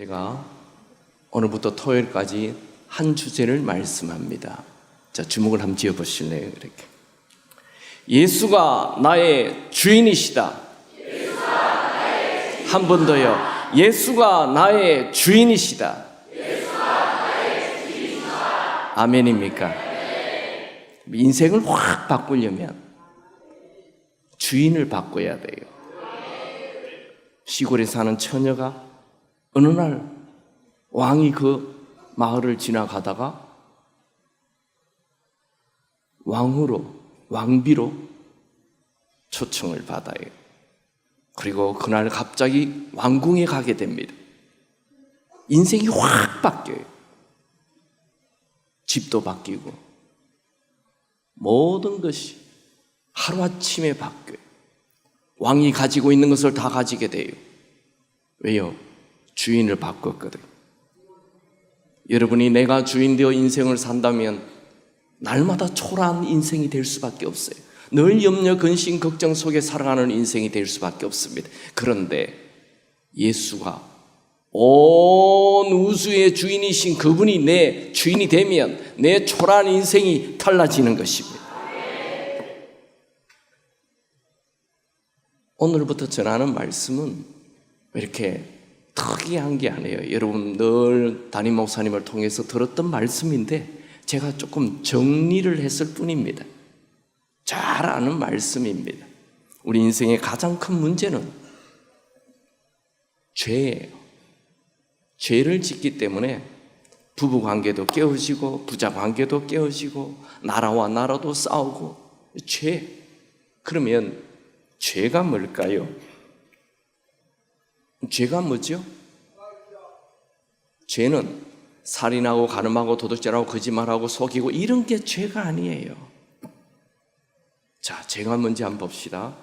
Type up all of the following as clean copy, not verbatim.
제가 오늘부터 토요일까지 한 주제를 말씀합니다. 자, 주목을 한번 지어보실래요? 이렇게. 예수가 나의 주인이시다. 한 번 더요. 예수가 나의 주인이시다. 아멘입니까? 인생을 확 바꾸려면 주인을 바꿔야 돼요. 시골에 사는 처녀가 어느 날 왕이 그 마을을 지나가다가 왕비로 초청을 받아요. 그리고 그날 갑자기 왕궁에 가게 됩니다. 인생이 확 바뀌어요. 집도 바뀌고 모든 것이 하루아침에 바뀌어요. 왕이 가지고 있는 것을 다 가지게 돼요. 왜요? 주인을 바꿨거든. 여러분이 내가 주인 되어 인생을 산다면 날마다 초라한 인생이 될 수밖에 없어요. 늘 염려, 근심, 걱정 속에 살아가는 인생이 될 수밖에 없습니다. 그런데 예수가 온 우주의 주인이신 그분이 내 주인이 되면 내 초라한 인생이 달라지는 것입니다. 오늘부터 전하는 말씀은 이렇게 특이한 게 아니에요. 여러분 늘 담임 목사님을 통해서 들었던 말씀인데 제가 조금 정리를 했을 뿐입니다. 잘 아는 말씀입니다. 우리 인생의 가장 큰 문제는 죄예요. 죄를 짓기 때문에 부부 관계도 깨어지고 부자 관계도 깨어지고 나라와 나라도 싸우고 죄. 그러면 죄가 뭘까요? 죄가 뭐죠? 죄는 살인하고 간음하고 도둑질하고 거짓말하고 속이고 이런 게 죄가 아니에요. 자, 죄가 뭔지 한번 봅시다.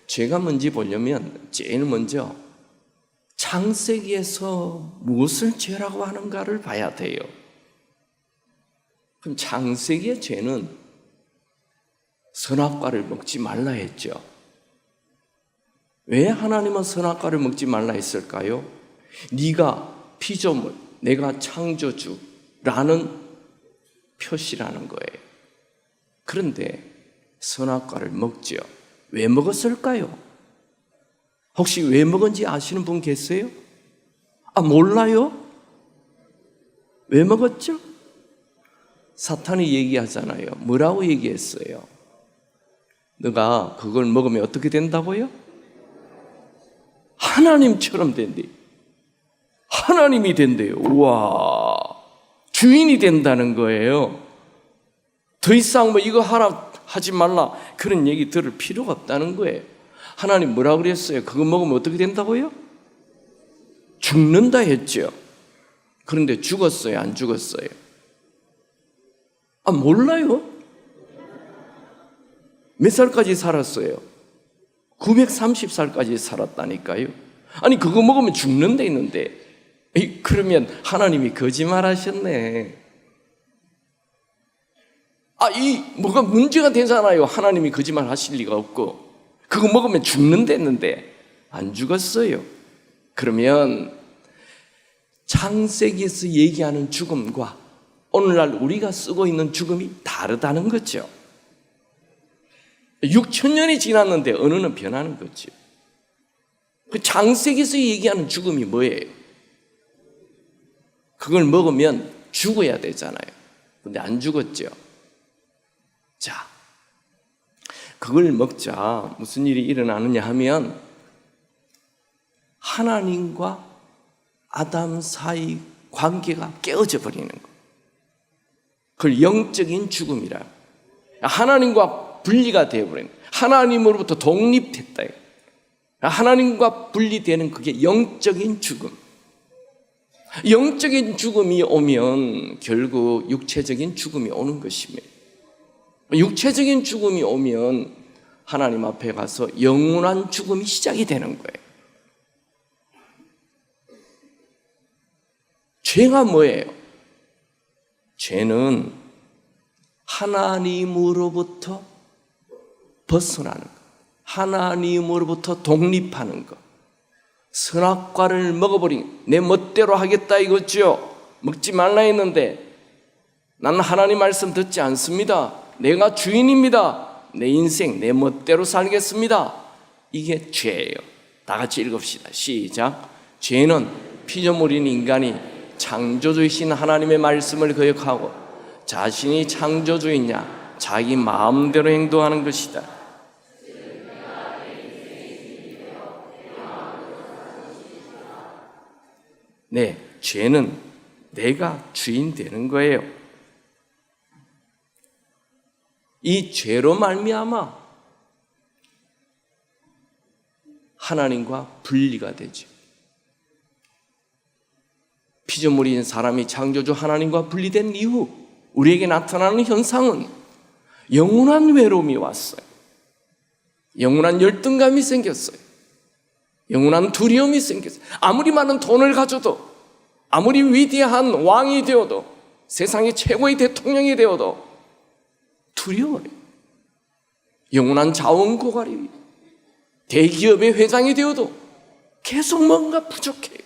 죄가 뭔지 보려면 제일 먼저 창세기에서 무엇을 죄라고 하는가를 봐야 돼요. 그럼 창세기의 죄는 선악과를 먹지 말라 했죠. 왜 하나님은 선악과를 먹지 말라 했을까요? 네가 피조물, 내가 창조주라는 표시라는 거예요. 그런데 선악과를 먹죠. 왜 먹었을까요? 혹시 왜 먹은지 아시는 분 계세요? 몰라요? 왜 먹었죠? 사탄이 얘기하잖아요. 뭐라고 얘기했어요? 너가 그걸 먹으면 어떻게 된다고요? 하나님처럼 된대. 하나님이 된대요. 우와, 주인이 된다는 거예요. 더 이상 이거 하지 말라 그런 얘기 들을 필요가 없다는 거예요. 하나님 뭐라고 그랬어요? 그거 먹으면 어떻게 된다고요? 죽는다 했죠. 그런데 죽었어요? 안 죽었어요? 몰라요? 몇 살까지 살았어요? 930살까지 살았다니까요. 아니 그거 먹으면 죽는다 했는데 그러면 하나님이 거짓말하셨네. 뭐가 문제가 되잖아요. 하나님이 거짓말 하실 리가 없고 그거 먹으면 죽는다 했는데 안 죽었어요. 그러면 창세기에서 얘기하는 죽음과 오늘날 우리가 쓰고 있는 죽음이 다르다는 거죠. 6,000년이 지났는데 언어는 변하는 거죠. 그 창세기에서 얘기하는 죽음이 뭐예요? 그걸 먹으면 죽어야 되잖아요. 근데 안 죽었죠. 자, 그걸 먹자 무슨 일이 일어나느냐 하면 하나님과 아담 사이 관계가 깨어져 버리는 거. 그걸 영적인 죽음이라. 하나님과 분리가 되어버린, 하나님으로부터 독립됐다. 하나님과 분리되는 그게 영적인 죽음. 영적인 죽음이 오면 결국 육체적인 죽음이 오는 것입니다. 육체적인 죽음이 오면 하나님 앞에 가서 영원한 죽음이 시작이 되는 거예요. 죄가 뭐예요? 죄는 하나님으로부터 벗어나는 것, 하나님으로부터 독립하는 것, 선악과를 먹어버린, 내 멋대로 하겠다 이거죠. 먹지 말라 했는데 나는 하나님 말씀 듣지 않습니다. 내가 주인입니다. 내 인생 내 멋대로 살겠습니다. 이게 죄예요. 다 같이 읽읍시다. 시작. 죄는 피조물인 인간이 창조주이신 하나님의 말씀을 거역하고 자신이 창조주이냐 자기 마음대로 행동하는 것이다. 네, 죄는 내가 주인 되는 거예요. 이 죄로 말미암아 하나님과 분리가 되죠. 피조물인 사람이 창조주 하나님과 분리된 이후 우리에게 나타나는 현상은 영원한 외로움이 왔어요. 영원한 열등감이 생겼어요. 영원한 두려움이 생겼어요. 아무리 많은 돈을 가져도, 아무리 위대한 왕이 되어도, 세상의 최고의 대통령이 되어도 두려워요. 영원한 자원고갈이, 대기업의 회장이 되어도 계속 뭔가 부족해요.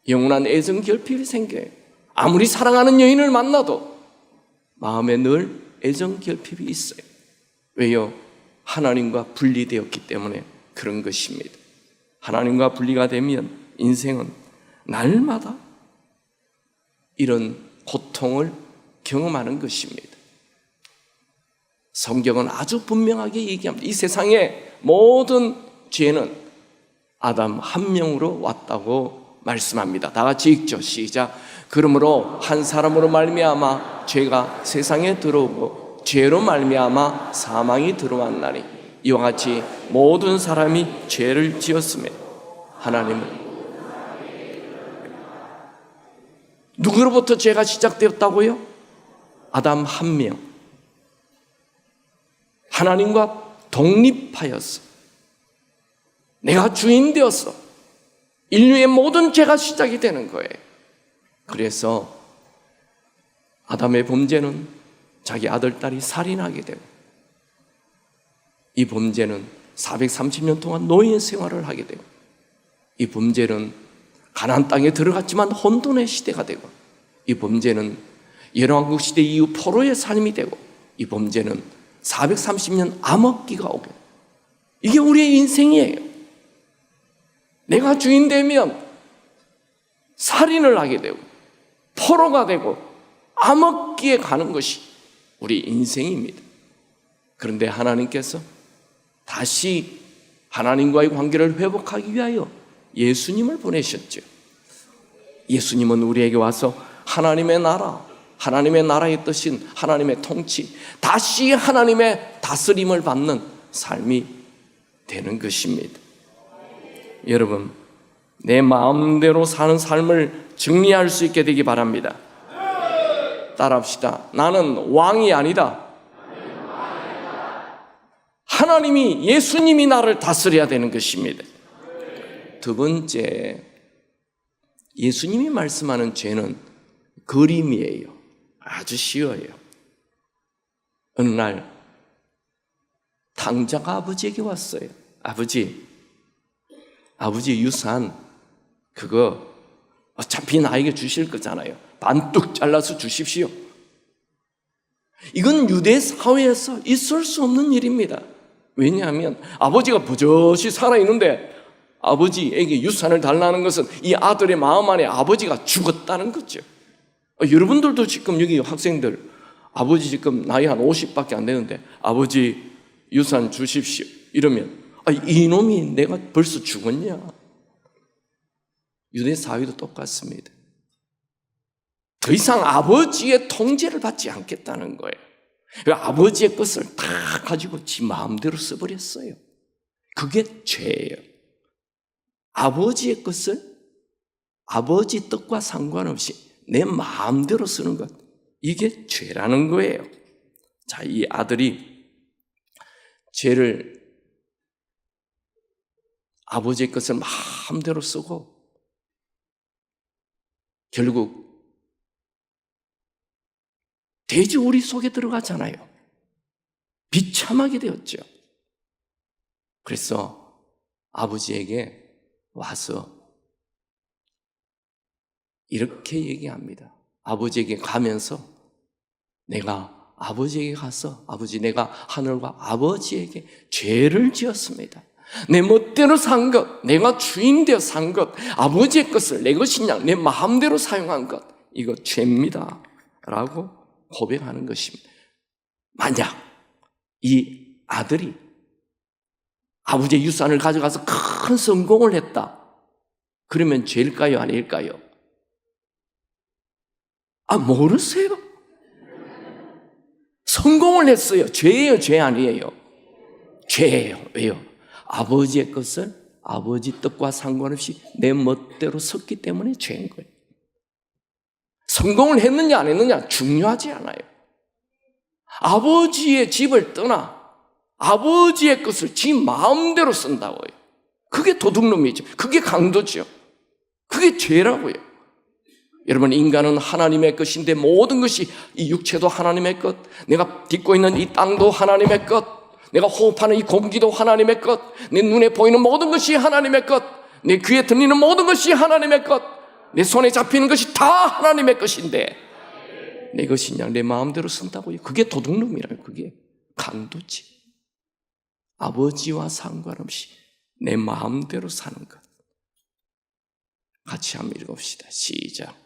영원한 애정결핍이 생겨요. 아무리 사랑하는 여인을 만나도 마음에 늘 애정결핍이 있어요. 왜요? 하나님과 분리되었기 때문에 그런 것입니다. 하나님과 분리가 되면 인생은 날마다 이런 고통을 경험하는 것입니다. 성경은 아주 분명하게 얘기합니다. 이 세상의 모든 죄는 아담 한 명으로 왔다고 말씀합니다. 다 같이 읽죠. 시작. 그러므로 한 사람으로 말미암아 죄가 세상에 들어오고 죄로 말미암아 사망이 들어왔나니 이와 같이 모든 사람이 죄를 지었으며 하나님은 누구로부터 죄가 시작되었다고요? 아담 한 명. 하나님과 독립하였어. 내가 주인 되었어. 인류의 모든 죄가 시작이 되는 거예요. 그래서 아담의 범죄는 자기 아들, 딸이 살인하게 되고 이 범죄는 430년 동안 노예 생활을 하게 되고 이 범죄는 가나안 땅에 들어갔지만 혼돈의 시대가 되고 이 범죄는 열왕국 시대 이후 포로의 삶이 되고 이 범죄는 430년 암흑기가 오게. 이게 우리의 인생이에요. 내가 주인 되면 살인을 하게 되고 포로가 되고 암흑기에 가는 것이 우리 인생입니다. 그런데 하나님께서 다시 하나님과의 관계를 회복하기 위하여 예수님을 보내셨죠. 예수님은 우리에게 와서 하나님의 나라, 하나님의 나라의 뜻인 하나님의 통치, 다시 하나님의 다스림을 받는 삶이 되는 것입니다. 여러분, 내 마음대로 사는 삶을 정리할 수 있게 되기 바랍니다. 따라합시다. 나는 왕이 아니다. 하나님이, 예수님이 나를 다스려야 되는 것입니다. 두 번째, 예수님이 말씀하는 죄는 그림이에요. 아주 쉬워요. 어느 날 탕자가 아버지에게 왔어요. 아버지 유산 그거 어차피 나에게 주실 거잖아요. 반뚝 잘라서 주십시오. 이건 유대 사회에서 있을 수 없는 일입니다. 왜냐하면 아버지가 버젓이 살아있는데 아버지에게 유산을 달라는 것은 이 아들의 마음 안에 아버지가 죽었다는 거죠. 여러분들도 지금 여기 학생들 아버지 지금 나이 한 50밖에 안 되는데 아버지 유산 주십시오 이러면 이놈이 내가 벌써 죽었냐? 유대 사회도 똑같습니다. 더 이상 아버지의 통제를 받지 않겠다는 거예요. 아버지의 것을 다 가지고 지 마음대로 써버렸어요. 그게 죄예요. 아버지의 것을 아버지 뜻과 상관없이 내 마음대로 쓰는 것, 이게 죄라는 거예요. 자, 이 아들이 죄를 아버지의 것을 마음대로 쓰고 결국 돼지우리 속에 들어가잖아요. 비참하게 되었죠. 그래서 아버지에게 와서 이렇게 얘기합니다. 아버지에게 가면서 내가 아버지에게 가서 아버지, 내가 하늘과 아버지에게 죄를 지었습니다. 내 멋대로 산 것, 내가 주인 되어 산 것, 아버지의 것을 내 것이냐 내 마음대로 사용한 것, 이거 죄입니다 라고 고백하는 것입니다. 만약 이 아들이 아버지의 유산을 가져가서 큰 성공을 했다, 그러면 죄일까요 아닐까요? 모르세요? 성공을 했어요. 죄예요, 죄 아니에요? 죄예요. 왜요? 아버지의 것을 아버지 뜻과 상관없이 내 멋대로 썼기 때문에 죄인 거예요. 성공을 했느냐 안 했느냐 중요하지 않아요. 아버지의 집을 떠나 아버지의 것을 지 마음대로 쓴다고요. 그게 도둑놈이죠. 그게 강도죠. 그게 죄라고요. 여러분, 인간은 하나님의 것인데 모든 것이, 이 육체도 하나님의 것, 내가 딛고 있는 이 땅도 하나님의 것, 내가 호흡하는 이 공기도 하나님의 것, 내 눈에 보이는 모든 것이 하나님의 것, 내 귀에 들리는 모든 것이 하나님의 것, 내 손에 잡히는 것이 다 하나님의 것인데 내 것이 그냥 내 마음대로 쓴다고요. 그게 도둑놈이라요. 그게 강도지. 아버지와 상관없이 내 마음대로 사는 것. 같이 한번 읽읍시다. 시작.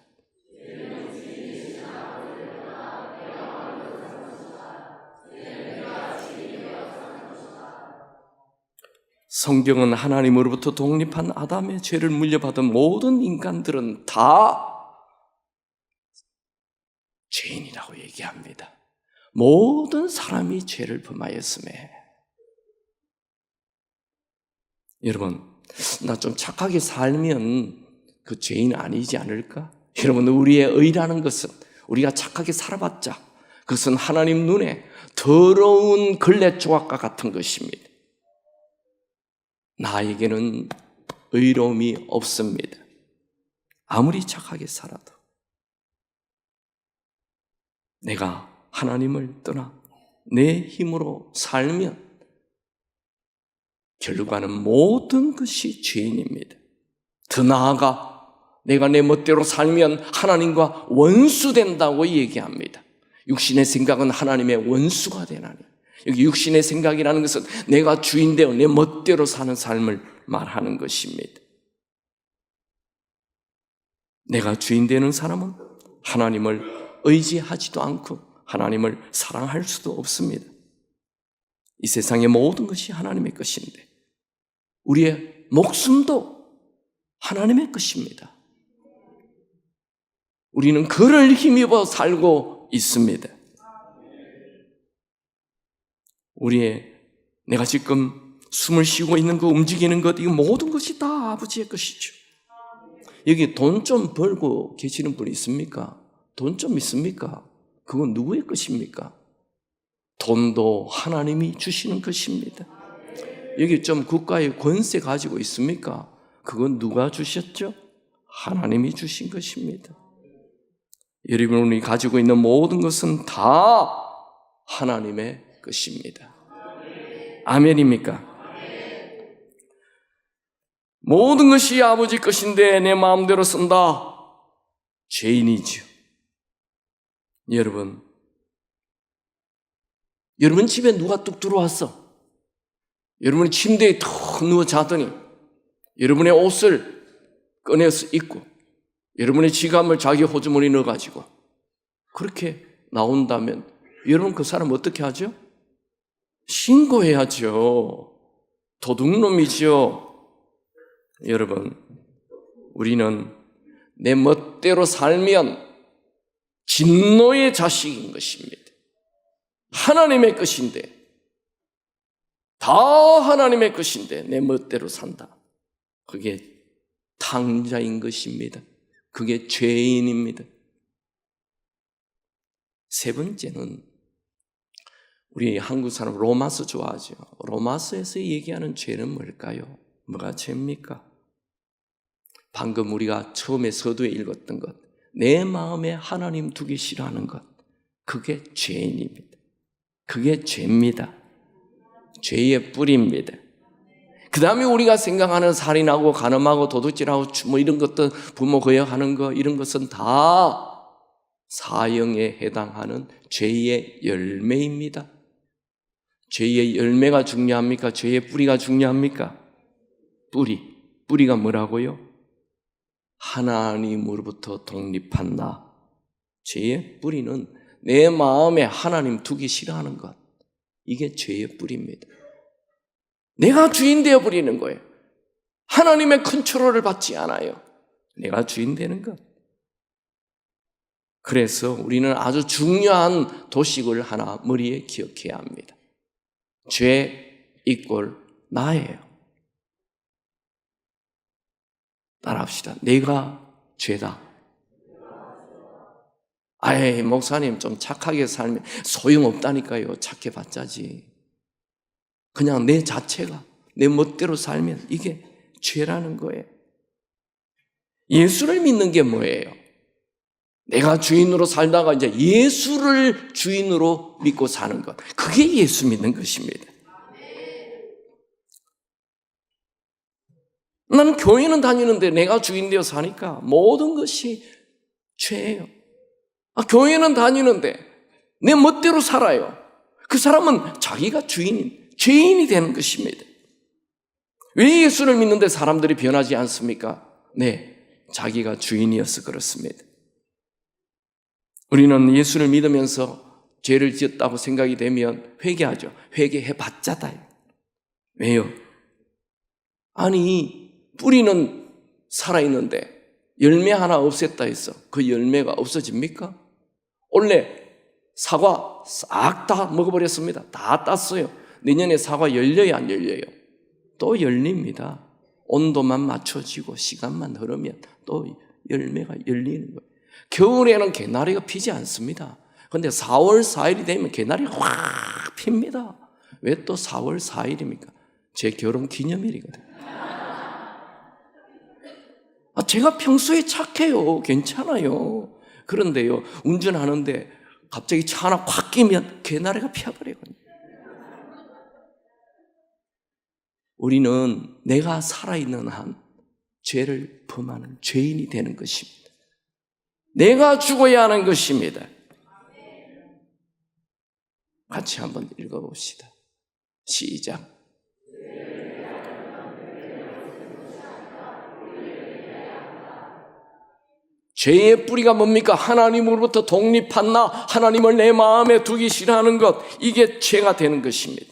성경은 하나님으로부터 독립한 아담의 죄를 물려받은 모든 인간들은 다 죄인이라고 얘기합니다. 모든 사람이 죄를 범하였음에. 여러분, 나 좀 착하게 살면 그 죄인 아니지 않을까? 여러분, 우리의 의라는 것은, 우리가 착하게 살아봤자 그것은 하나님 눈에 더러운 걸레 조각과 같은 것입니다. 나에게는 의로움이 없습니다. 아무리 착하게 살아도 내가 하나님을 떠나 내 힘으로 살면 결과는 모든 것이 죄인입니다. 더 나아가 내가 내 멋대로 살면 하나님과 원수된다고 얘기합니다. 육신의 생각은 하나님의 원수가 되나니. 여기 육신의 생각이라는 것은 내가 주인되어 내 멋대로 사는 삶을 말하는 것입니다. 내가 주인되는 사람은 하나님을 의지하지도 않고 하나님을 사랑할 수도 없습니다. 이 세상의 모든 것이 하나님의 것인데 우리의 목숨도 하나님의 것입니다. 우리는 그를 힘입어 살고 있습니다. 내가 지금 숨을 쉬고 있는 거, 움직이는 것, 이거 모든 것이 다 아버지의 것이죠. 여기 돈 좀 벌고 계시는 분 있습니까? 돈 좀 있습니까? 그건 누구의 것입니까? 돈도 하나님이 주시는 것입니다. 여기 좀 국가의 권세 가지고 있습니까? 그건 누가 주셨죠? 하나님이 주신 것입니다. 여러분이 가지고 있는 모든 것은 다 하나님의 것입니다. 아멘입니까? 모든 것이 아버지 것인데 내 마음대로 쓴다. 죄인이죠. 여러분 집에 누가 뚝 들어왔어? 여러분이 침대에 툭 누워 자더니 여러분의 옷을 꺼내서 입고 여러분의 지갑을 자기 호주머니에 넣어가지고 그렇게 나온다면 여러분 그 사람 어떻게 하죠? 신고해야죠. 도둑놈이죠. 여러분, 우리는 내 멋대로 살면 진노의 자식인 것입니다. 하나님의 것인데, 다 하나님의 것인데 내 멋대로 산다. 그게 탕자인 것입니다. 그게 죄인입니다. 세 번째는 우리 한국 사람 로마서 좋아하죠. 로마서에서 얘기하는 죄는 뭘까요? 뭐가 죄입니까? 방금 우리가 처음에 서두에 읽었던 것, 내 마음에 하나님 두기 싫어하는 것, 그게 죄인입니다. 그게 죄입니다. 죄의 뿌리입니다. 그 다음에 우리가 생각하는 살인하고 간음하고 도둑질하고 뭐 이런 것들, 부모 거역하는 거, 이런 것은 다 사형에 해당하는 죄의 열매입니다. 죄의 열매가 중요합니까? 죄의 뿌리가 중요합니까? 뿌리가 뭐라고요? 하나님으로부터 독립한 나. 죄의 뿌리는 내 마음에 하나님 두기 싫어하는 것. 이게 죄의 뿌리입니다. 내가 주인 되어 버리는 거예요. 하나님의 컨트롤을 받지 않아요. 내가 주인 되는 것. 그래서 우리는 아주 중요한 도식을 하나 머리에 기억해야 합니다. 죄 이꼴 나예요. 따라합시다. 내가 죄다. 아이, 목사님 좀 착하게 살면 소용없다니까요. 착해봤자지. 그냥 내 자체가 내 멋대로 살면 이게 죄라는 거예요. 예수를 믿는 게 뭐예요? 내가 주인으로 살다가 이제 예수를 주인으로 믿고 사는 것. 그게 예수 믿는 것입니다. 나는 교회는 다니는데 내가 주인 되어 사니까 모든 것이 죄예요. 교회는 다니는데 내 멋대로 살아요. 그 사람은 자기가 죄인이 되는 것입니다. 왜 예수를 믿는데 사람들이 변하지 않습니까? 네, 자기가 주인이어서 그렇습니다. 우리는 예수를 믿으면서 죄를 지었다고 생각이 되면 회개하죠. 회개해봤자 다요. 왜요? 아니, 뿌리는 살아있는데 열매 하나 없앴다 해서 그 열매가 없어집니까? 원래 사과 싹 다 먹어버렸습니다. 다 땄어요. 내년에 사과 열려요, 안 열려요? 또 열립니다. 온도만 맞춰지고 시간만 흐르면 또 열매가 열리는 거예요. 겨울에는 개나리가 피지 않습니다. 그런데 4월 4일이 되면 개나리가 확 핍니다. 왜 또 4월 4일입니까? 제 결혼 기념일이거든요. 제가 평소에 착해요. 괜찮아요. 그런데요, 운전하는데 갑자기 차 하나 확 끼면 개나리가 피어버리거든요. 우리는 내가 살아있는 한 죄를 범하는 죄인이 되는 것입니다. 내가 죽어야 하는 것입니다. 같이 한번 읽어봅시다. 시작. 죄의 뿌리가 뭡니까? 하나님으로부터 독립한 나, 하나님을 내 마음에 두기 싫어하는 것, 이게 죄가 되는 것입니다.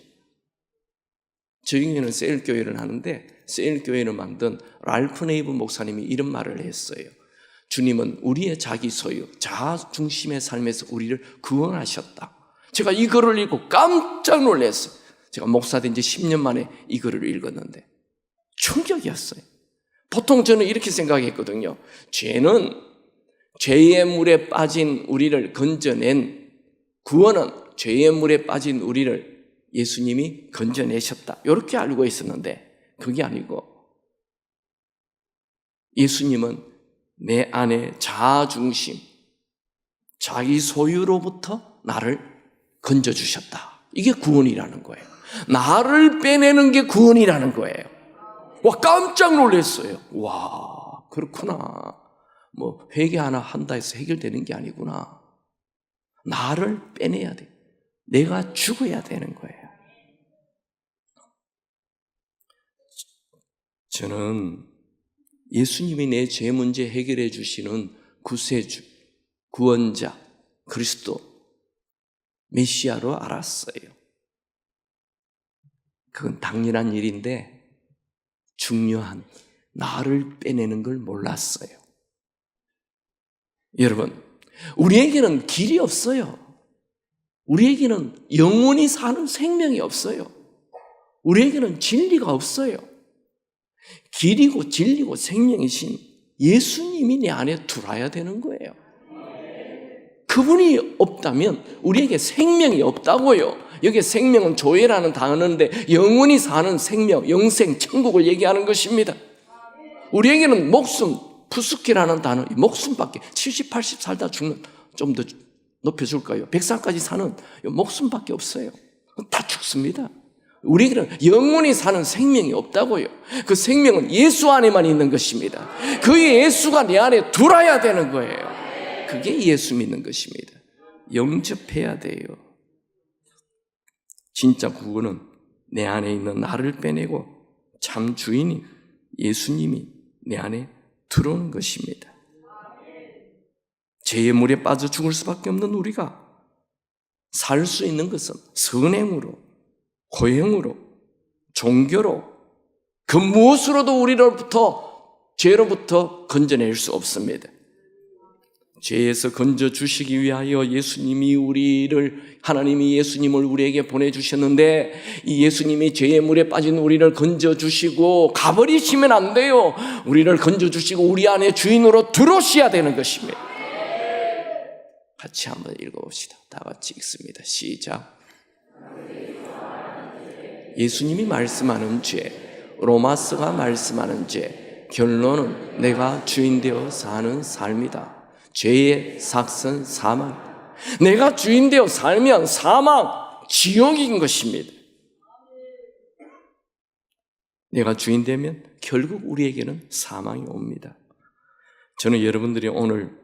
저희는 세일교회를 하는데 세일교회를 만든 랄프 네이브 목사님이 이런 말을 했어요. 주님은 우리의 자기 소유, 자아 중심의 삶에서 우리를 구원하셨다. 제가 이 글을 읽고 깜짝 놀랐어요. 제가 목사 된 지 10년 만에 이 글을 읽었는데 충격이었어요. 보통 저는 이렇게 생각했거든요. 죄는 죄의 물에 빠진 우리를 건져낸, 구원은 죄의 물에 빠진 우리를 예수님이 건져내셨다. 이렇게 알고 있었는데 그게 아니고 예수님은 내 안에 자아중심, 자기 소유로부터 나를 건져주셨다. 이게 구원이라는 거예요. 나를 빼내는 게 구원이라는 거예요. 와, 깜짝 놀랐어요. 와, 그렇구나. 뭐 회개 하나 한다 해서 해결되는 게 아니구나. 나를 빼내야 돼. 내가 죽어야 되는 거예요. 저는 예수님이 내 죄 문제 해결해 주시는 구세주, 구원자, 그리스도, 메시아로 알았어요. 그건 당연한 일인데 중요한, 나를 빼내는 걸 몰랐어요. 여러분, 우리에게는 길이 없어요. 우리에게는 영원히 사는 생명이 없어요. 우리에게는 진리가 없어요. 길이고 진리고 생명이신 예수님이 내 안에 들어와야 되는 거예요. 그분이 없다면 우리에게 생명이 없다고요. 여기 생명은 조회라는 단어인데 영원히 사는 생명, 영생, 천국을 얘기하는 것입니다. 우리에게는 목숨, 푸스키라는 단어, 목숨밖에, 70, 80 살다 죽는, 좀 더 높여줄까요? 100살까지 사는 목숨밖에 없어요. 다 죽습니다. 우리는 영원히 사는 생명이 없다고요. 그 생명은 예수 안에만 있는 것입니다. 그 예수가 내 안에 들어야 되는 거예요. 그게 예수 믿는 것입니다. 영접해야 돼요. 진짜 구원은 내 안에 있는 나를 빼내고 참 주인인 예수님이 내 안에 들어오는 것입니다. 죄의 물에 빠져 죽을 수밖에 없는 우리가 살 수 있는 것은 선행으로, 고행으로, 종교로, 그 무엇으로도 우리로부터 죄로부터 건져낼 수 없습니다. 죄에서 건져주시기 위하여 하나님이 예수님을 우리에게 보내주셨는데, 이 예수님이 죄의 물에 빠진 우리를 건져주시고 가버리시면 안 돼요. 우리를 건져주시고 우리 안에 주인으로 들어오셔야 되는 것입니다. 같이 한번 읽어봅시다. 다 같이 읽습니다. 시작. 예수님이 말씀하는 죄, 로마서가 말씀하는 죄, 결론은 내가 주인 되어 사는 삶이다. 죄의 삭은 사망. 내가 주인 되어 살면 사망, 지옥인 것입니다. 내가 주인 되면 결국 우리에게는 사망이 옵니다. 저는 여러분들이 오늘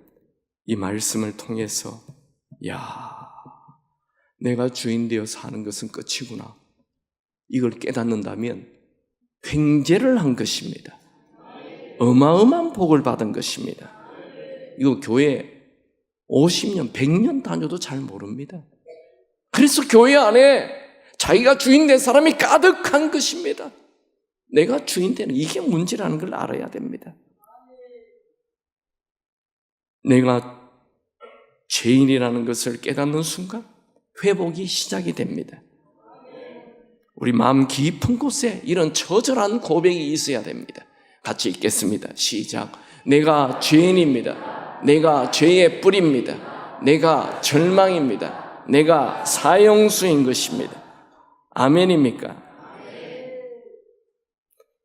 이 말씀을 통해서 내가 주인 되어 사는 것은 끝이구나, 이걸 깨닫는다면 횡재를 한 것입니다. 어마어마한 복을 받은 것입니다. 이거 교회 50년, 100년 다녀도 잘 모릅니다. 그래서 교회 안에 자기가 주인 된 사람이 가득한 것입니다. 내가 주인 되는, 이게 문제라는 걸 알아야 됩니다. 내가 죄인이라는 것을 깨닫는 순간 회복이 시작이 됩니다. 우리 마음 깊은 곳에 이런 처절한 고백이 있어야 됩니다. 같이 읽겠습니다. 시작. 내가 죄인입니다. 내가 죄의 뿌리입니다. 내가 절망입니다. 내가 사형수인 것입니다. 아멘입니까?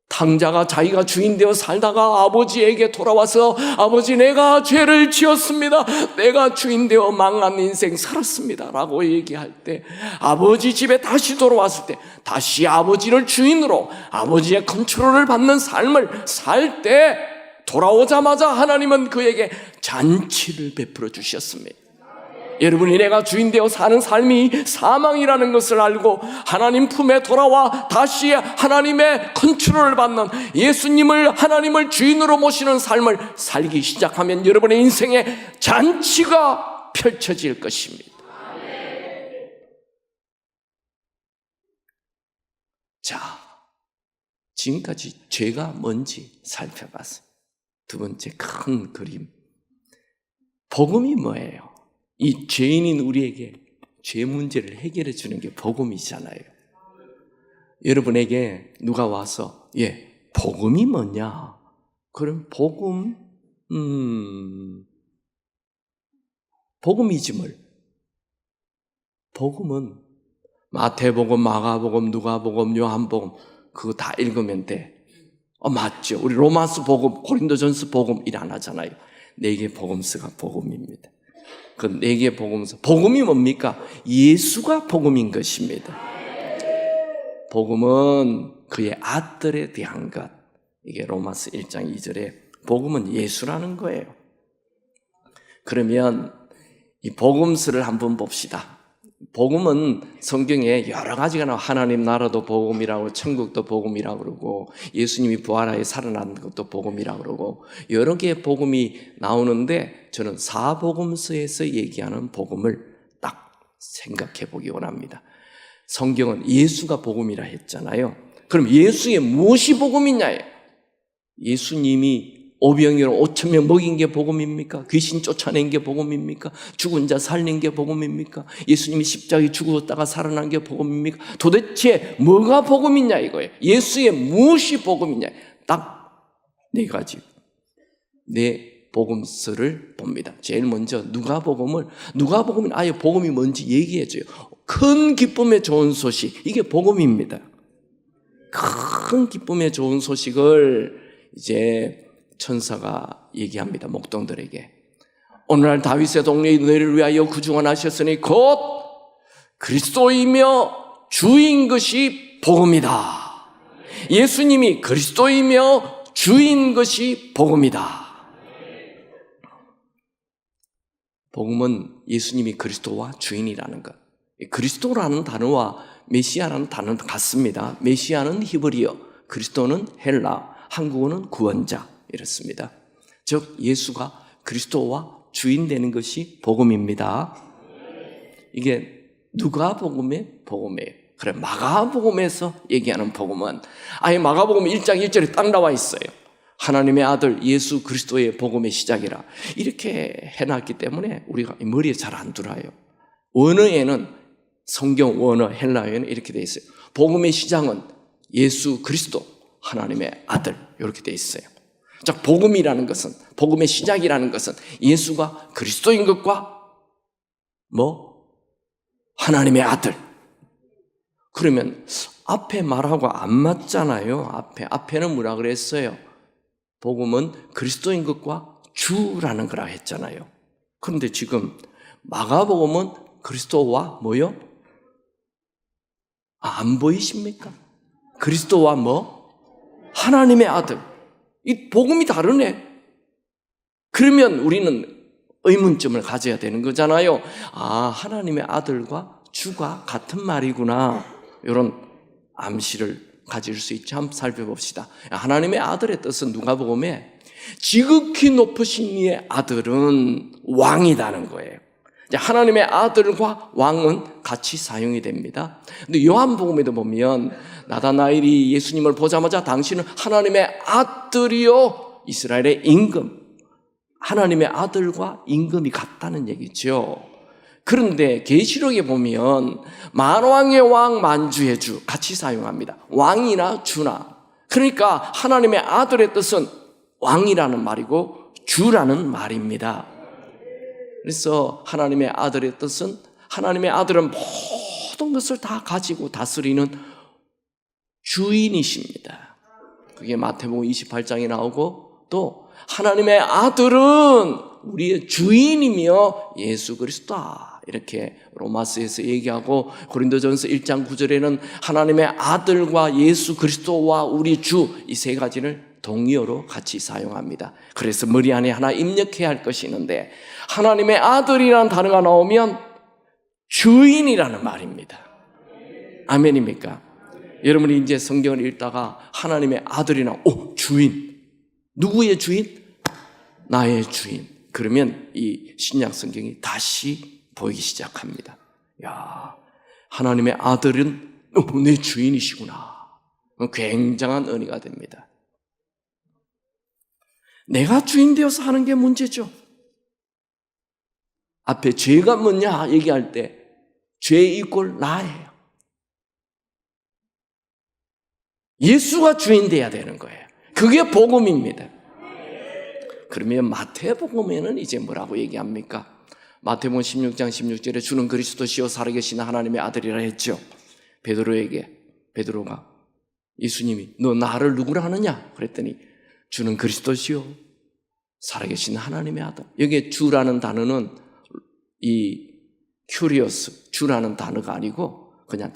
탕자가 자기가 주인 되어 살다가 아버지에게 돌아와서 아버지, 내가 죄를 지었습니다. 내가 주인 되어 망한 인생 살았습니다 라고 얘기할 때, 아버지 집에 다시 돌아왔을 때 다시 아버지를 주인으로 아버지의 컨트롤을 받는 삶을 살 때, 돌아오자마자 하나님은 그에게 잔치를 베풀어 주셨습니다. 여러분이 내가 주인 되어 사는 삶이 사망이라는 것을 알고 하나님 품에 돌아와 다시 하나님의 컨트롤을 받는, 예수님을, 하나님을 주인으로 모시는 삶을 살기 시작하면 여러분의 인생에 잔치가 펼쳐질 것입니다. 자, 지금까지 죄가 뭔지 살펴봤어요. 두 번째 큰 그림, 복음이 뭐예요? 이 죄인인 우리에게 죄 문제를 해결해 주는 게 복음이잖아요. 여러분에게 누가 와서 복음이 뭐냐? 그럼 복음이지 뭘. 복음은 마태복음, 마가복음, 누가복음, 요한복음 그거 다 읽으면 돼. 맞죠? 우리 로마서 복음, 고린도전서 복음 일 안 하잖아요. 4개 복음서가 복음입니다. 그 4개 복음서, 복음이 뭡니까? 예수가 복음인 것입니다. 복음은 그의 아들에 대한 것. 이게 로마서 1장 2절에 복음은 예수라는 거예요. 그러면 이 복음서를 한번 봅시다. 복음은 성경에 여러 가지가 나와. 하나님 나라도 복음이라고, 천국도 복음이라고 그러고, 예수님이 부활하여 살아난 것도 복음이라고 그러고, 여러 개의 복음이 나오는데 저는 사복음서에서 얘기하는 복음을 딱 생각해 보기 원합니다. 성경은 예수가 복음이라 했잖아요. 그럼 예수의 무엇이 복음이냐예요. 예수님이 오병이로 5,000명 먹인 게 복음입니까? 귀신 쫓아낸 게 복음입니까? 죽은 자 살린 게 복음입니까? 예수님이 십자가에 죽었다가 살아난 게 복음입니까? 도대체 뭐가 복음이냐 이거예요. 예수의 무엇이 복음이냐. 딱 4가지. 4 복음서를 봅니다. 제일 먼저 누가복음은 아예 복음이 뭔지 얘기해줘요. 큰 기쁨의 좋은 소식, 이게 복음입니다. 큰 기쁨의 좋은 소식을 이제 천사가 얘기합니다. 목동들에게. 오늘날 다윗의 동네에 너희를 위하여 구중원하셨으니 곧 그리스도이며 주인 것이 복음이다. 예수님이 그리스도이며 주인 것이 복음이다. 복음은 예수님이 그리스도와 주인이라는 것. 그리스도라는 단어와 메시아라는 단어는 같습니다. 메시아는 히브리어, 그리스도는 헬라, 한국어는 구원자 이렇습니다. 즉 예수가 그리스도와 주인 되는 것이 복음입니다. 이게 누가복음의 복음이에요. 그래, 마가복음에서 얘기하는 복음은 아예 마가복음 1장 1절에 딱 나와 있어요. 하나님의 아들 예수 그리스도의 복음의 시작이라 이렇게 해놨기 때문에 우리가 머리에 잘 안 들어요. 원어에는 성경 원어 헬라어에는 이렇게 돼 있어요. 복음의 시작은 예수 그리스도 하나님의 아들 이렇게 돼 있어요. 자, 복음이라는 것은 복음의 시작이라는 것은 예수가 그리스도인 것과 하나님의 아들. 그러면 앞에 말하고 안 맞잖아요. 앞에는 뭐라 그랬어요? 복음은 그리스도인 것과 주라는 거라 했잖아요. 그런데 지금 마가복음은 그리스도와 뭐요? 안 보이십니까? 그리스도와 하나님의 아들. 이 복음이 다르네. 그러면 우리는 의문점을 가져야 되는 거잖아요. 하나님의 아들과 주가 같은 말이구나. 이런 암시를 가질 수 있죠. 한번 살펴봅시다. 하나님의 아들의 뜻은 누가복음에 지극히 높으신 이의 아들은 왕이라는 거예요. 하나님의 아들과 왕은 같이 사용이 됩니다. 근데 요한복음에도 보면 나다나엘이 예수님을 보자마자 당신은 하나님의 아들이요 이스라엘의 임금. 하나님의 아들과 임금이 같다는 얘기죠. 그런데 계시록에 보면 만왕의 왕 만주의 주 같이 사용합니다. 왕이나 주나. 그러니까 하나님의 아들의 뜻은 왕이라는 말이고 주라는 말입니다. 그래서 하나님의 아들의 뜻은 하나님의 아들은 모든 것을 다 가지고 다스리는 주인이십니다. 그게 마태복음 28장에 나오고 또 하나님의 아들은 우리의 주인이며 예수 그리스도다. 이렇게 로마서에서 얘기하고 고린도전서 1장 9절에는 하나님의 아들과 예수 그리스도와 우리 주 이 세 가지를 동의어로 같이 사용합니다. 그래서 머리 안에 하나 입력해야 할 것이 있는데 하나님의 아들이라는 단어가 나오면 주인이라는 말입니다. 아멘입니까? 여러분이 이제 성경을 읽다가 하나님의 아들이나 주인. 누구의 주인? 나의 주인. 그러면 이 신약 성경이 다시 보이기 시작합니다. 야, 하나님의 아들은 내 주인이시구나. 굉장한 은혜가 됩니다. 내가 주인 되어서 하는 게 문제죠. 앞에 죄가 뭐냐 얘기할 때 죄 이꼴 나예요. 예수가 주인 돼야 되는 거예요. 그게 복음입니다. 그러면 마태복음에는 이제 뭐라고 얘기합니까? 마태복음 16장 16절에 주는 그리스도시요 살아계신 하나님의 아들이라 했죠. 베드로가 예수님이 너 나를 누구라 하느냐? 그랬더니 주는 그리스도시요 살아계신 하나님의 아들. 여기에 주라는 단어는 이 큐리어스 주라는 단어가 아니고 그냥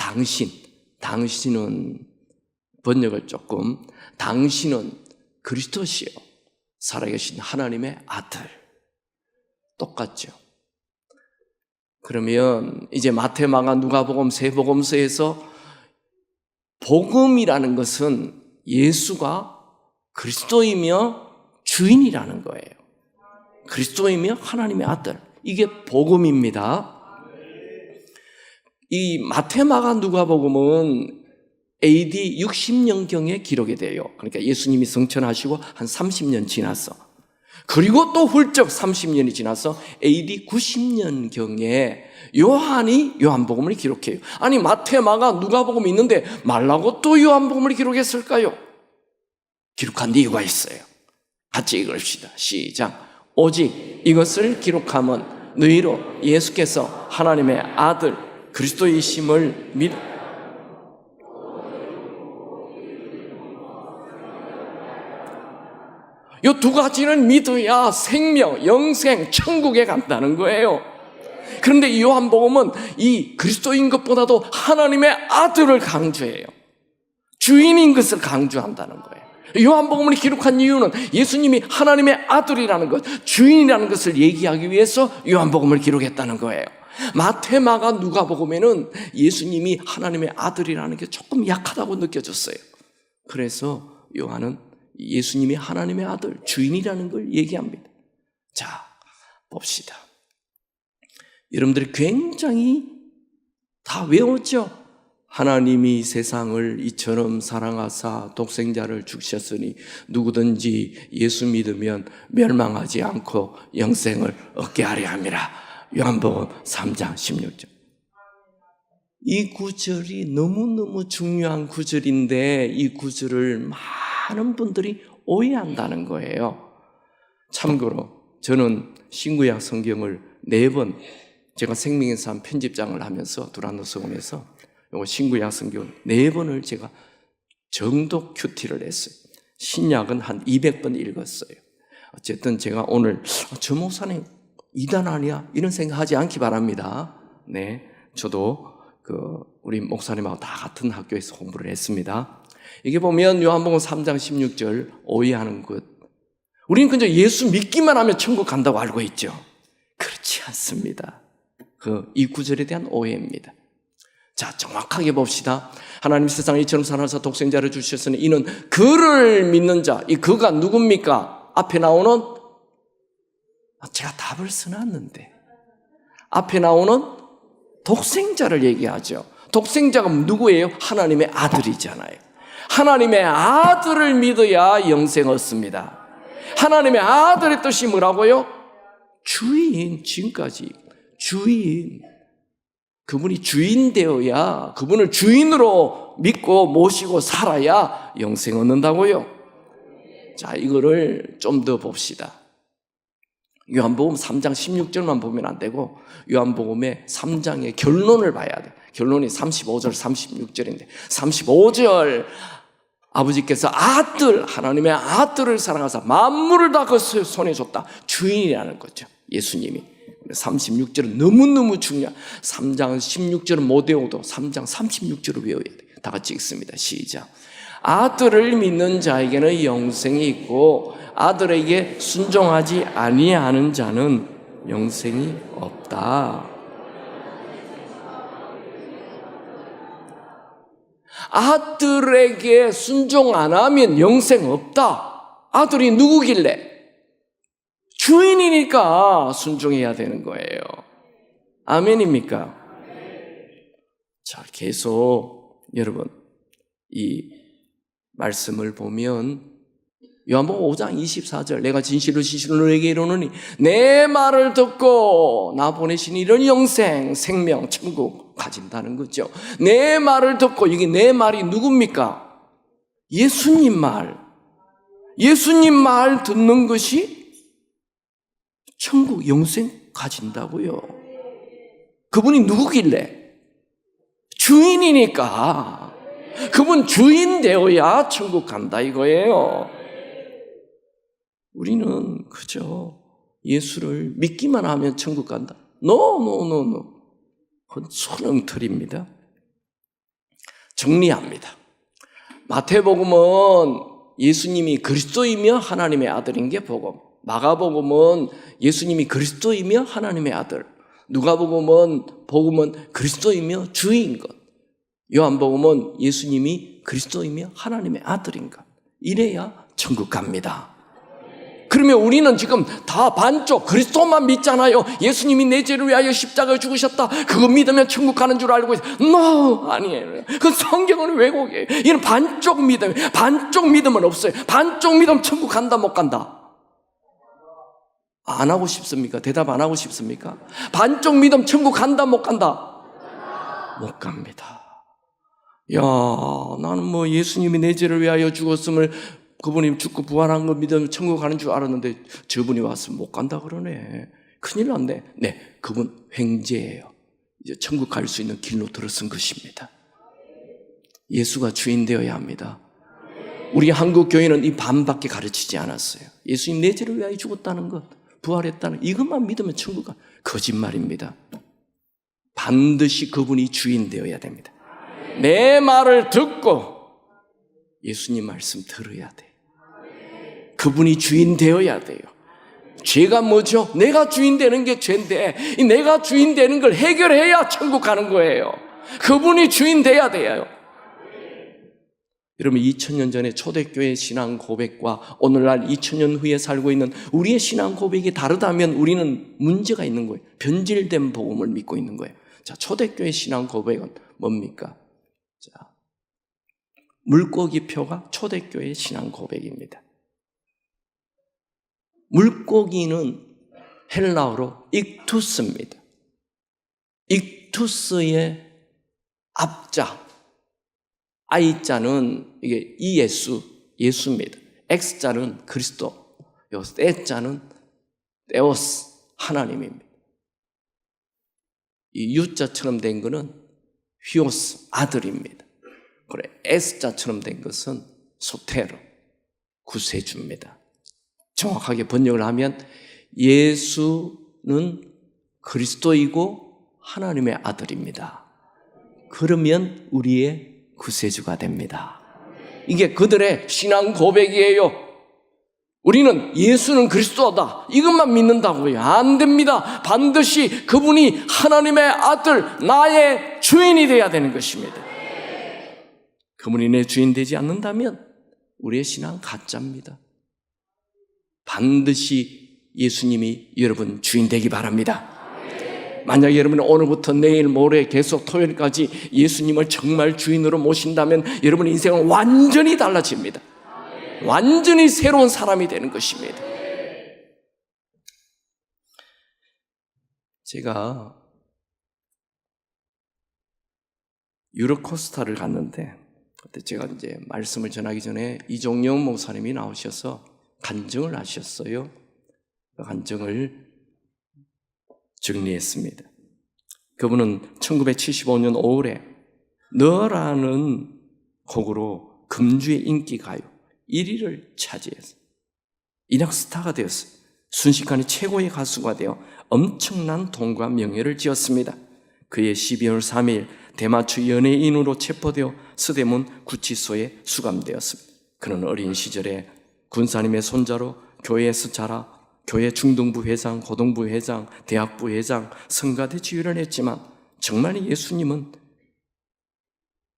당신은 번역을 조금 당신은 그리스도시요 살아계신 하나님의 아들. 똑같죠. 그러면 이제 마태, 마가, 누가복음 세 복음서에서 복음이라는 것은 예수가 그리스도이며 주인이라는 거예요. 그리스도이며 하나님의 아들. 이게 복음입니다. 이 마태, 마가, 누가복음은 AD 60년경에 기록이 돼요. 그러니까 예수님이 성천하시고 한 30년 지났어. 그리고 또 훌쩍 30년이 지나서 AD 90년경에 요한이 요한복음을 기록해요. 아니 마태, 마가, 누가복음이 있는데 말라고 또 요한복음을 기록했을까요? 기록한 이유가 있어요. 같이 읽읍시다. 시작. 오직 이것을 기록함은 너희로 예수께서 하나님의 아들 그리스도이심을 믿 이 두 가지는 믿어야 생명, 영생, 천국에 간다는 거예요. 그런데 이 요한복음은 이 그리스도인 것보다도 하나님의 아들을 강조해요. 주인인 것을 강조한다는 거예요. 요한복음을 기록한 이유는 예수님이 하나님의 아들이라는 것, 주인이라는 것을 얘기하기 위해서 요한복음을 기록했다는 거예요. 마태, 마가, 누가복음에는 예수님이 하나님의 아들이라는 게 조금 약하다고 느껴졌어요. 그래서 요한은 예수님이 하나님의 아들, 주인이라는 걸 얘기합니다. 자, 봅시다. 여러분들이 굉장히 다 외웠죠? 하나님이 세상을 이처럼 사랑하사 독생자를 주셨으니 누구든지 예수 믿으면 멸망하지 않고 영생을 얻게 하려 함이라. 요한복음 3장 16절. 이 구절이 너무너무 중요한 구절인데 이 구절을 많은 분들이 오해한다는 거예요. 참고로 저는 신구약 성경을 4번, 제가 생명의 삶 편집장을 하면서 두란노 서원에서 신구약 성경 4번을 제가 정독 큐티를 했어요. 신약은 한 200번 읽었어요. 어쨌든 제가 오늘 저 목사님 이단 아니야? 이런 생각하지 않기 바랍니다. 네, 저도 우리 목사님하고 다 같은 학교에서 공부를 했습니다. 이게 보면 요한복음 3장 16절 오해하는 것. 우리는 그저 예수 믿기만 하면 천국 간다고 알고 있죠. 그렇지 않습니다. 이 구절에 대한 오해입니다. 자, 정확하게 봅시다. 하나님 세상을 이처럼 사랑하사 독생자를 주셨으니 이는 그를 믿는 자. 이 그가 누굽니까? 앞에 나오는, 제가 답을 써놨는데 앞에 나오는 독생자를 얘기하죠. 독생자가 누구예요? 하나님의 아들이잖아요. 하나님의 아들을 믿어야 영생 얻습니다. 하나님의 아들의 뜻이 뭐라고요? 주인, 지금까지 주인. 그분이 주인 되어야, 그분을 주인으로 믿고 모시고 살아야 영생 얻는다고요. 자, 이거를 좀 더 봅시다. 요한복음 3장 16절만 보면 안 되고 요한복음의 3장의 결론을 봐야 돼. 결론이 35절 36절인데 35절 아버지께서 아들, 하나님의 아들을 사랑하사 만물을 다 그 손에 줬다. 주인이라는 거죠. 예수님이. 36절은 너무너무 중요한, 3장 16절은 못 외워도 3장 36절을 외워야 돼요. 다 같이 읽습니다. 시작. 아들을 믿는 자에게는 영생이 있고 아들에게 순종하지 아니하는 자는 영생이 없다. 아들에게 순종 안 하면 영생 없다. 아들이 누구길래? 주인이니까 순종해야 되는 거예요. 아멘입니까? 자, 계속 여러분 이 말씀을 보면 요한복음 5장 24절 내가 진실로 너에게 이르노니 내 말을 듣고 나 보내신 이런 영생, 생명, 천국 가진다는 거죠. 내 말을 듣고, 여기 내 말이 누굽니까? 예수님 말. 예수님 말 듣는 것이 천국, 영생 가진다고요. 그분이 누구길래? 주인이니까. 그분 주인 되어야 천국 간다 이거예요. 우리는 그저 예수를 믿기만 하면 천국 간다. No. 그건 손흥틀입니다. 정리합니다. 마태복음은 예수님이 그리스도이며 하나님의 아들인 게 복음. 마가복음은 예수님이 그리스도이며 하나님의 아들. 누가복음은 복음은 그리스도이며 주인 것. 요한복음은 예수님이 그리스도이며 하나님의 아들인 것. 이래야 천국 갑니다. 그러면 우리는 지금 다 반쪽 그리스도만 믿잖아요. 예수님이 내 죄를 위하여 십자가에 죽으셨다. 그거 믿으면 천국 가는 줄 알고 있어요. No, 아니에요. 그 성경은 왜곡이에요. 이는 반쪽 믿음. 반쪽 믿음은 없어요. 반쪽 믿음 천국 간다 못 간다? 안 하고 싶습니까? 대답 안 하고 싶습니까? 반쪽 믿음 천국 간다 못 간다? 못 갑니다. 야, 나는 뭐 예수님이 내 죄를 위하여 죽었음을, 그분이 죽고 부활한 거 믿으면 천국 가는 줄 알았는데 저분이 왔으면 못 간다 그러네. 큰일 났네. 네, 그분 횡재예요. 이제 천국 갈 수 있는 길로 들어선 것입니다. 예수가 주인 되어야 합니다. 우리 한국 교회는 이 반밖에 가르치지 않았어요. 예수님 내 죄를 위하여 죽었다는 것, 부활했다는 이것만 믿으면 천국 가. 거짓말입니다. 반드시 그분이 주인 되어야 됩니다. 내 말을 듣고 예수님 말씀 들어야 돼요. 그분이 주인 되어야 돼요. 죄가 뭐죠? 내가 주인 되는 게 죄인데 이 내가 주인 되는 걸 해결해야 천국 가는 거예요. 그분이 주인 돼야 돼요. 여러분 2000년 전에 초대교회 신앙 고백과 오늘날 2000년 후에 살고 있는 우리의 신앙 고백이 다르다면 우리는 문제가 있는 거예요. 변질된 복음을 믿고 있는 거예요. 자, 초대교회 신앙 고백은 뭡니까? 자, 물고기표가 초대교회 신앙 고백입니다. 물고기는 헬라어로 익투스입니다. 익투스의 앞자 I자는 이게 예수입니다. X자는 그리스도, T자는 데오스, 하나님입니다. 이 U자처럼 된 것은 휘오스, 아들입니다. 그래, S자처럼 된 것은 소테로, 구세주입니다. 정확하게 번역을 하면 예수는 그리스도이고 하나님의 아들입니다. 그러면 우리의 구세주가 됩니다. 이게 그들의 신앙 고백이에요. 우리는 예수는 그리스도다 이것만 믿는다고요? 안 됩니다. 반드시 그분이 하나님의 아들, 나의 주인이 되어야 되는 것입니다. 그분이 내 주인 되지 않는다면 우리의 신앙 가짜입니다. 반드시 예수님이 여러분 주인 되기 바랍니다. 만약 여러분은 오늘부터 내일 모레 계속 토요일까지 예수님을 정말 주인으로 모신다면 여러분의 인생은 완전히 달라집니다. 완전히 새로운 사람이 되는 것입니다. 제가 유로코스타를 갔는데 그때 제가 이제 말씀을 전하기 전에 이종영 목사님이 나오셔서 간증을 하셨어요. 그 간증을 정리했습니다. 그분은 1975년 5월에 너라는 곡으로 금주의 인기가요 1위를 차지해서 인학스타가 되었어요. 순식간에 최고의 가수가 되어 엄청난 돈과 명예를 지었습니다. 그해 12월 3일 대마초 연예인으로 체포되어 서대문 구치소에 수감되었습니다. 그는 어린 시절에 군사님의 손자로 교회에서 자라 교회 중등부 회장, 고등부 회장, 대학부 회장, 성가대 지휘를 했지만 정말 예수님은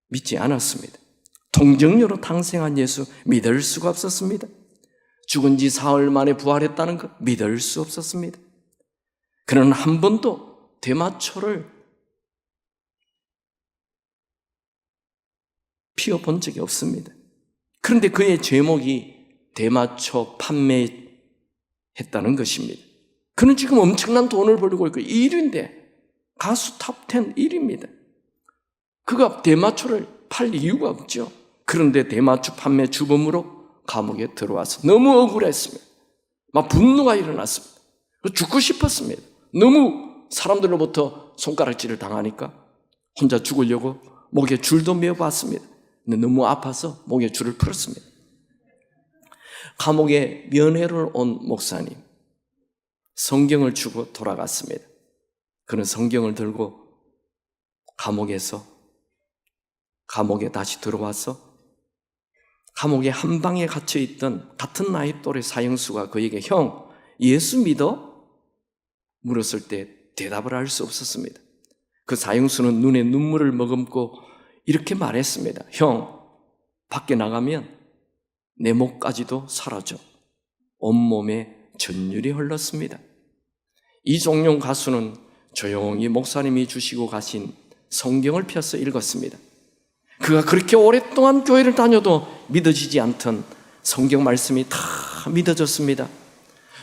믿지 않았습니다. 동정녀로 탄생한 예수 믿을 수가 없었습니다. 죽은 지 사흘 만에 부활했다는 것 믿을 수 없었습니다. 그는 한 번도 대마초를 피워본 적이 없습니다. 그런데 그의 제목이 대마초 판매했다는 것입니다. 그는 지금 엄청난 돈을 벌고 있고 1위인데 가수 탑10 1위입니다. 그가 대마초를 팔 이유가 없죠. 그런데 대마초 판매 주범으로 감옥에 들어와서 너무 억울했습니다. 막 분노가 일어났습니다. 죽고 싶었습니다. 너무 사람들로부터 손가락질을 당하니까 혼자 죽으려고 목에 줄도 메어봤습니다. 근데 너무 아파서 목에 줄을 풀었습니다. 감옥에 면회를 온 목사님 성경을 주고 돌아갔습니다. 그는 성경을 들고 감옥에 다시 들어와서 감옥에 한 방에 갇혀있던 같은 나이 또래 사형수가 그에게 형 예수 믿어? 물었을 때 대답을 할 수 없었습니다. 그 사형수는 눈에 눈물을 머금고 이렇게 말했습니다. 형 밖에 나가면 내 목까지도 사라져. 온몸에 전율이 흘렀습니다. 이종용 가수는 조용히 목사님이 주시고 가신 성경을 펴서 읽었습니다. 그가 그렇게 오랫동안 교회를 다녀도 믿어지지 않던 성경 말씀이 다 믿어졌습니다.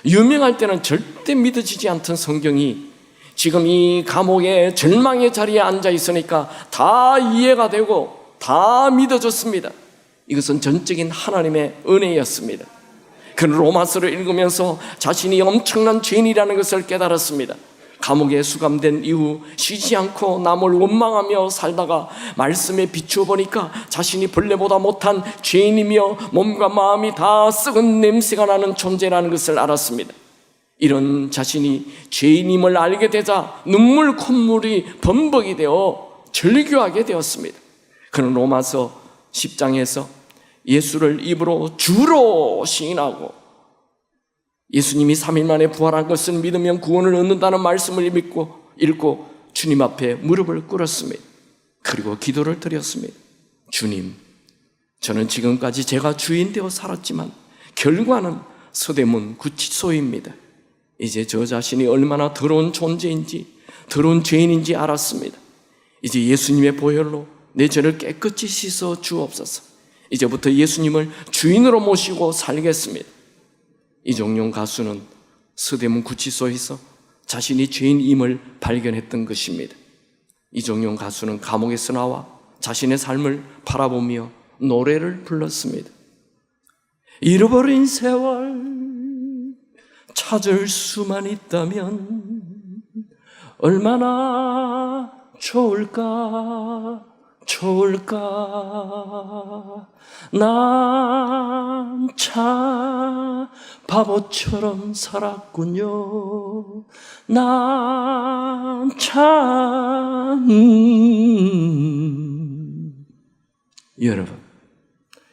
유명할 때는 절대 믿어지지 않던 성경이 지금 이 감옥의 절망의 자리에 앉아 있으니까 다 이해가 되고 다 믿어졌습니다. 이것은 전적인 하나님의 은혜였습니다. 그는 로마서를 읽으면서 자신이 엄청난 죄인이라는 것을 깨달았습니다. 감옥에 수감된 이후 쉬지 않고 남을 원망하며 살다가 말씀에 비추어 보니까 자신이 벌레보다 못한 죄인이며 몸과 마음이 다 썩은 냄새가 나는 존재라는 것을 알았습니다. 이런 자신이 죄인임을 알게 되자 눈물 콧물이 범벅이 되어 절규하게 되었습니다. 그는 로마서 10장에서 예수를 입으로 주로 시인하고 예수님이 3일 만에 부활한 것을 믿으면 구원을 얻는다는 말씀을 읽고 주님 앞에 무릎을 꿇었습니다. 그리고 기도를 드렸습니다. 주님, 저는 지금까지 제가 주인 되어 살았지만 결과는 서대문 구치소입니다. 이제 저 자신이 얼마나 더러운 존재인지, 더러운 죄인인지 알았습니다. 이제 예수님의 보혈로 내 죄를 깨끗이 씻어 주옵소서. 이제부터 예수님을 주인으로 모시고 살겠습니다. 이종용 가수는 서대문 구치소에서 자신이 죄인임을 발견했던 것입니다. 이종용 가수는 감옥에서 나와 자신의 삶을 바라보며 노래를 불렀습니다. 잃어버린 세월 찾을 수만 있다면 얼마나 좋을까 난 참 바보처럼 살았군요. 난 참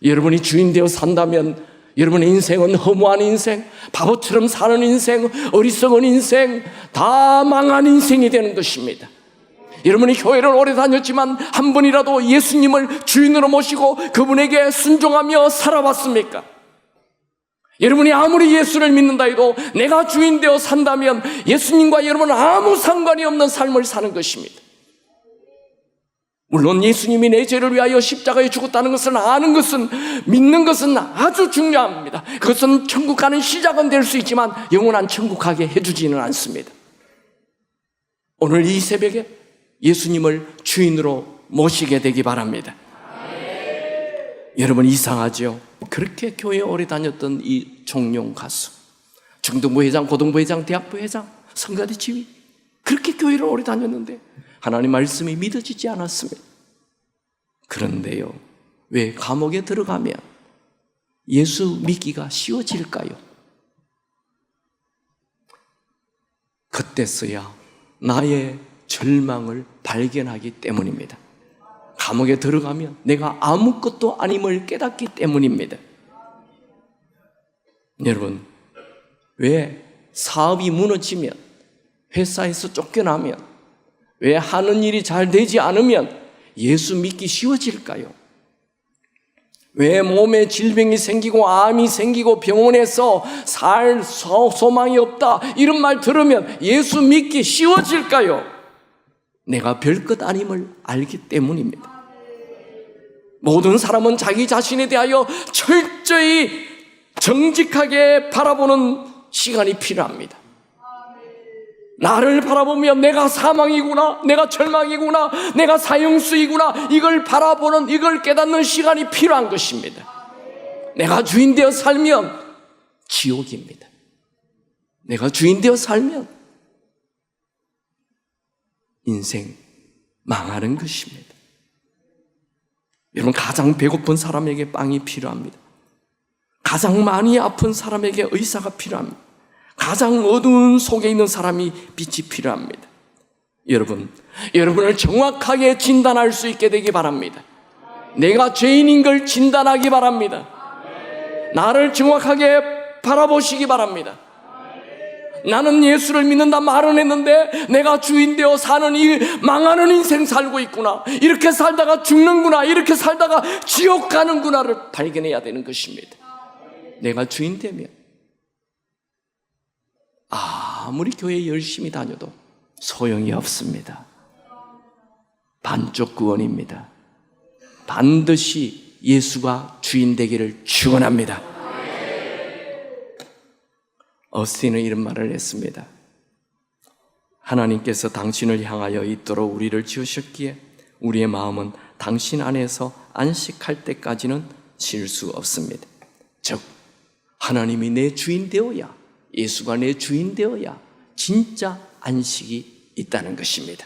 여러분이 주인 되어 산다면 여러분의 인생은 허무한 인생, 바보처럼 사는 인생, 어리석은 인생, 다 망한 인생이 되는 것입니다. 여러분이 교회를 오래 다녔지만 한 번이라도 예수님을 주인으로 모시고 그분에게 순종하며 살아봤습니까? 여러분이 아무리 예수를 믿는다 해도 내가 주인 되어 산다면 예수님과 여러분은 아무 상관이 없는 삶을 사는 것입니다. 물론 예수님이 내 죄를 위하여 십자가에 죽었다는 것을 아는 것은, 믿는 것은 아주 중요합니다. 그것은 천국 가는 시작은 될 수 있지만 영원한 천국 가게 해주지는 않습니다. 오늘 이 새벽에 예수님을 주인으로 모시게 되기 바랍니다. 여러분, 이상하죠? 그렇게 교회에 오래 다녔던 이 종용 가수, 중등부 회장, 고등부 회장, 대학부 회장, 성가대 지휘, 그렇게 교회를 오래 다녔는데 하나님 말씀이 믿어지지 않았습니다. 그런데요, 왜 감옥에 들어가면 예수 믿기가 쉬워질까요? 그때서야 나의 절망을 발견하기 때문입니다. 감옥에 들어가면 내가 아무것도 아님을 깨닫기 때문입니다. 여러분, 왜 사업이 무너지면, 회사에서 쫓겨나면, 왜 하는 일이 잘 되지 않으면 예수 믿기 쉬워질까요? 왜 몸에 질병이 생기고 암이 생기고 병원에서 살 소망이 없다 이런 말 들으면 예수 믿기 쉬워질까요? 내가 별것 아님을 알기 때문입니다. 모든 사람은 자기 자신에 대하여 철저히 정직하게 바라보는 시간이 필요합니다. 나를 바라보면 내가 사망이구나, 내가 절망이구나, 내가 사형수이구나, 이걸 바라보는, 이걸 깨닫는 시간이 필요한 것입니다. 내가 주인 되어 살면 지옥입니다. 내가 주인 되어 살면 인생 망하는 것입니다. 여러분, 가장 배고픈 사람에게 빵이 필요합니다. 가장 많이 아픈 사람에게 의사가 필요합니다. 가장 어두운 속에 있는 사람이 빛이 필요합니다. 여러분을 정확하게 진단할 수 있게 되기 바랍니다. 내가 죄인인 걸 진단하기 바랍니다. 나를 정확하게 바라보시기 바랍니다. 나는 예수를 믿는다 말은 했는데 내가 주인 되어 사는 이 망하는 인생 살고 있구나, 이렇게 살다가 죽는구나, 이렇게 살다가 지옥 가는구나를 발견해야 되는 것입니다. 내가 주인 되면 아무리 교회에 열심히 다녀도 소용이 없습니다. 반쪽 구원입니다. 반드시 예수가 주인 되기를 축원합니다. 어스틴은 이런 말을 했습니다. 하나님께서 당신을 향하여 있도록 우리를 지으셨기에 우리의 마음은 당신 안에서 안식할 때까지는 쉴 수 없습니다. 즉, 하나님이 내 주인 되어야, 예수가 내 주인 되어야 진짜 안식이 있다는 것입니다.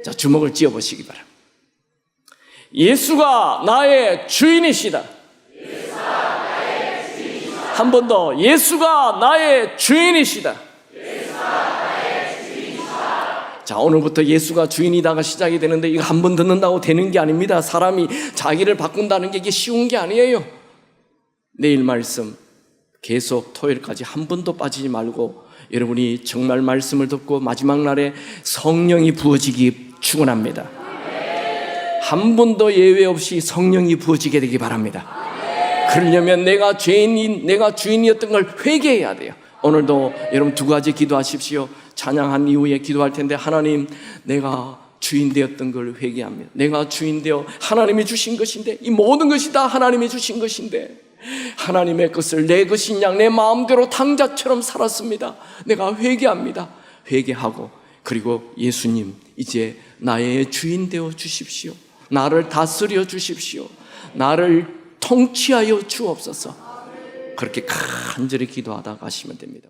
자, 주먹을 쥐어보시기 바랍니다. 예수가 나의 주인이시다. 한 번 더, 예수가 나의 주인이시다. 자, 오늘부터 예수가 주인이다가 시작이 되는데 이거 한 번 듣는다고 되는 게 아닙니다. 사람이 자기를 바꾼다는 게 이게 쉬운 게 아니에요. 내일 말씀 계속 토요일까지 한 번도 빠지지 말고 여러분이 정말 말씀을 듣고 마지막 날에 성령이 부어지기 축원합니다. 한 번도 예외 없이 성령이 부어지게 되기 바랍니다. 그러려면 내가 주인이었던 걸 회개해야 돼요. 오늘도 여러분 두 가지 기도하십시오. 찬양한 이후에 기도할 텐데, 하나님, 내가 주인 되었던 걸 회개합니다. 내가 주인 되어 하나님이 주신 것인데, 이 모든 것이 다 하나님이 주신 것인데 하나님의 것을 내 것인 양 내 마음대로 탕자처럼 살았습니다. 내가 회개합니다. 회개하고, 그리고 예수님, 이제 나의 주인 되어 주십시오. 나를 다스려 주십시오. 나를 통치하여 주옵소서. 그렇게 간절히 기도하다 가시면 됩니다.